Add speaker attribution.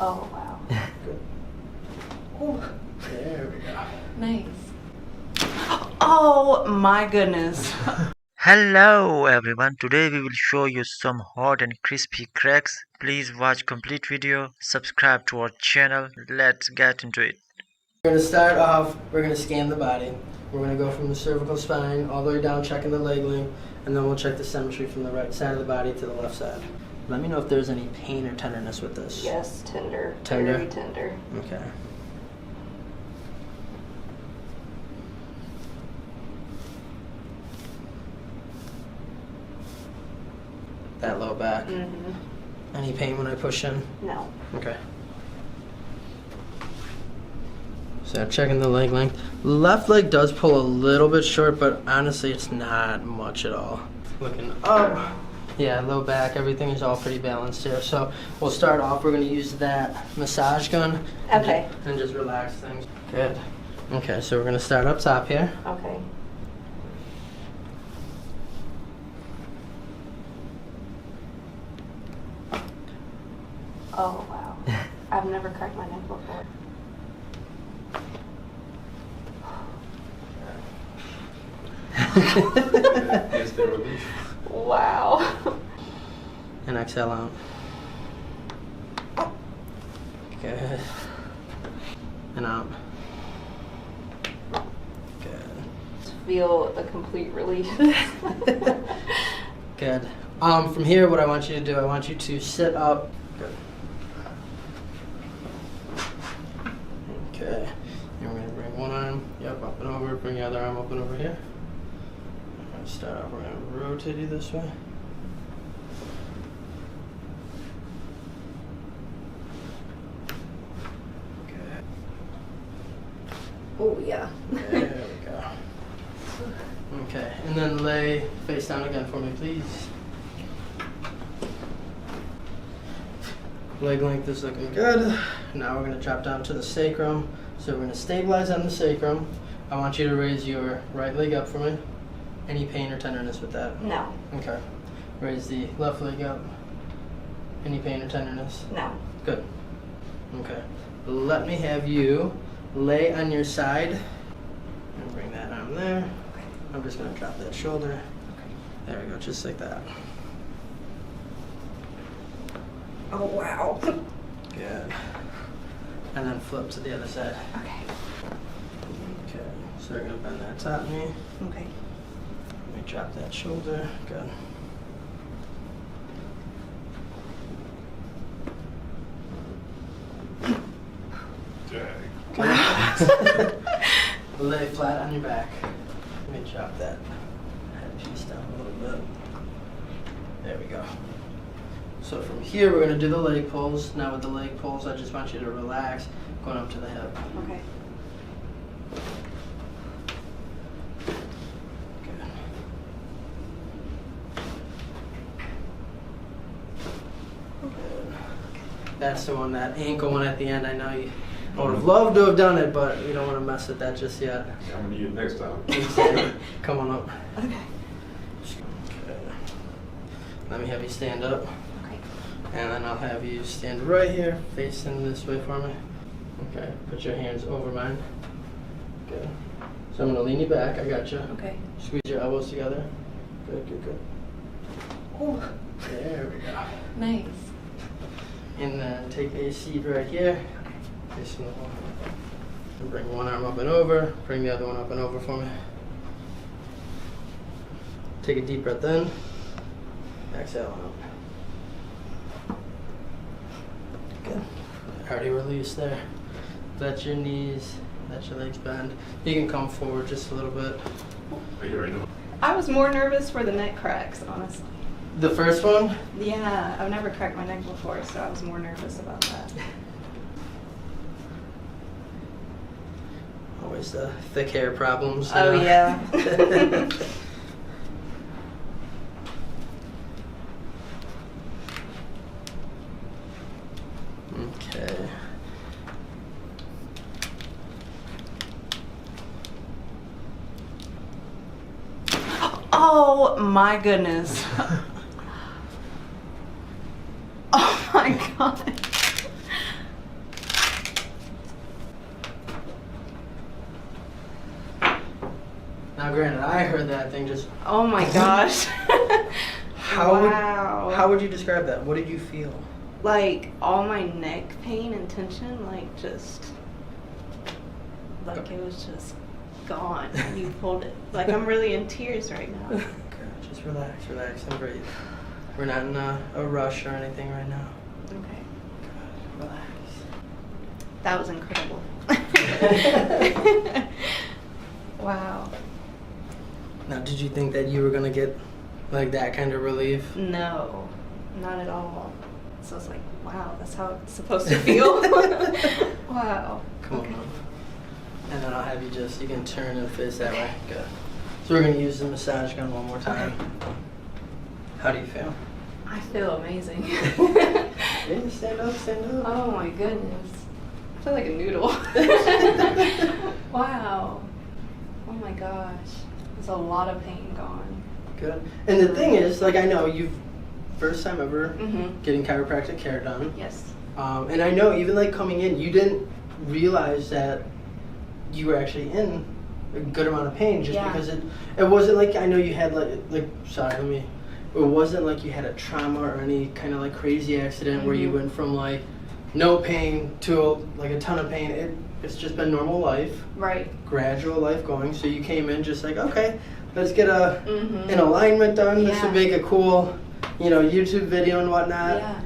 Speaker 1: Oh, wow.
Speaker 2: Good. Ooh. There we go.
Speaker 1: Nice. Oh my goodness.
Speaker 3: Hello everyone, today we will show you some hot and crispy cracks. Please watch complete video, subscribe to our channel. Let's get into it.
Speaker 2: We're going to start off, we're going to scan the body. We're going to go from the cervical spine all the way down, checking the leg length, and then we'll check the symmetry from the right side of the body to the left side. Let me know if there's any pain or tenderness with this.
Speaker 1: Yes, tender.
Speaker 2: Tender?
Speaker 1: Very tender.
Speaker 2: Okay. That low back.
Speaker 1: Mm-hmm.
Speaker 2: Any pain when I push in?
Speaker 1: No.
Speaker 2: Okay. So checking the leg length. Left leg does pull a little bit short, but honestly it's not much at all. Looking up. Yeah, low back, everything is all pretty balanced here. So we'll start off, we're gonna use that massage gun.
Speaker 1: Okay.
Speaker 2: And just relax things. Good. Okay, so we're gonna start up top here.
Speaker 1: Okay. Oh, wow. I've never cracked my neck before.
Speaker 4: Here's the relief.
Speaker 1: Wow.
Speaker 2: And exhale out. Good. And out. Good.
Speaker 1: Feel a complete relief.
Speaker 2: Good. From here, what I want you to do, I want you to sit up. Good. Okay. And we're going to bring one arm, up and over. Bring the other arm up and over here. I'm going to start off, we're going to rotate you this way. Good.
Speaker 1: Oh, yeah.
Speaker 2: There we go. Okay, and then lay face down again for me, please. Leg length is looking good. Now we're going to drop down to the sacrum. So we're going to stabilize on the sacrum. I want you to raise your right leg up for me. Any pain or tenderness with that?
Speaker 1: No.
Speaker 2: Okay. Raise the left leg up. Any pain or tenderness?
Speaker 1: No.
Speaker 2: Good. Okay. Let me have you lay on your side. And bring that arm there. I'm just going to drop that shoulder. There we go, just like that.
Speaker 1: Oh, wow.
Speaker 2: Good. And then flip to the other side.
Speaker 1: Okay.
Speaker 2: Okay, so we're going to bend that top knee.
Speaker 1: Okay.
Speaker 2: Let me drop that shoulder. Good.
Speaker 4: Drag.
Speaker 2: Lay flat on your back. Let me drop that head piece down a little bit. There we go. So from here, we're going to do the leg pulls. Now with the leg pulls, I just want you to relax, going up to the hip.
Speaker 1: Okay.
Speaker 2: Good. Good. That's the one, that ankle one at the end. I know you would have loved to have done it, but we don't want to mess with that just yet.
Speaker 4: I'm gonna need it next time.
Speaker 2: Come on up.
Speaker 1: Okay.
Speaker 2: Okay. Let me have you stand up.
Speaker 1: Okay.
Speaker 2: And then I'll have you stand right here, facing this way for me. Okay, put your hands over mine. Good. So I'm gonna lean you back, I got you.
Speaker 1: Okay.
Speaker 2: Squeeze your elbows together. Good, good, good.
Speaker 1: Oh,
Speaker 2: There we go.
Speaker 1: nice.
Speaker 2: And then take a seat right here. Facing the wall. And bring one arm up and over. Bring the other one up and over for me. Take a deep breath in. Exhale out. Good. Already released there. Let your knees, let your legs bend. You can come forward just a little bit.
Speaker 4: Are you ready?
Speaker 1: I was more nervous for the neck cracks, honestly.
Speaker 2: The first one?
Speaker 1: Yeah, I've never cracked my neck before, so I was more nervous about that.
Speaker 2: Always the thick hair problems.
Speaker 1: Oh, yeah.
Speaker 2: Okay.
Speaker 1: Oh my goodness. Oh my god.
Speaker 2: Now, granted, I heard that thing just.
Speaker 1: Oh my gosh. Wow.
Speaker 2: How would you describe that? What did you feel?
Speaker 1: Like all my neck pain and tension, like it was just gone. And you pulled it. Like I'm really in tears right now.
Speaker 2: Good. Just relax, and breathe. We're not in a rush or anything right now.
Speaker 1: Okay.
Speaker 2: Good. Relax.
Speaker 1: That was incredible. Wow.
Speaker 2: Now, did you think that you were gonna get like that kind of relief?
Speaker 1: No, not at all. So I was like, wow, that's how it's supposed to feel. Wow.
Speaker 2: Come
Speaker 1: Okay.
Speaker 2: on. And then I'll have you you can turn and face that way. Good. So we're gonna use the massage gun one more time. How do you feel?
Speaker 1: I feel amazing.
Speaker 2: Yeah, stand up.
Speaker 1: Oh my goodness. I feel like a noodle. Wow. Oh my gosh. There's a lot of pain gone.
Speaker 2: Good. And the thing is, like, I know you've first time ever
Speaker 1: Mm-hmm.
Speaker 2: getting chiropractic care done.
Speaker 1: Yes.
Speaker 2: And I know even like coming in, you didn't realize that you were actually in a good amount of pain just
Speaker 1: Yeah.
Speaker 2: because it wasn't like, I know you had it wasn't like you had a trauma or any kind of like crazy accident where you
Speaker 1: Mhm.
Speaker 2: went from like no pain to like a ton of pain. It's just been normal life,
Speaker 1: Right.
Speaker 2: gradual life going. So you came in just like, okay, let's get
Speaker 1: Mm-hmm.
Speaker 2: an alignment done. This
Speaker 1: Yeah.
Speaker 2: would make a cool, YouTube video and whatnot.
Speaker 1: Yeah.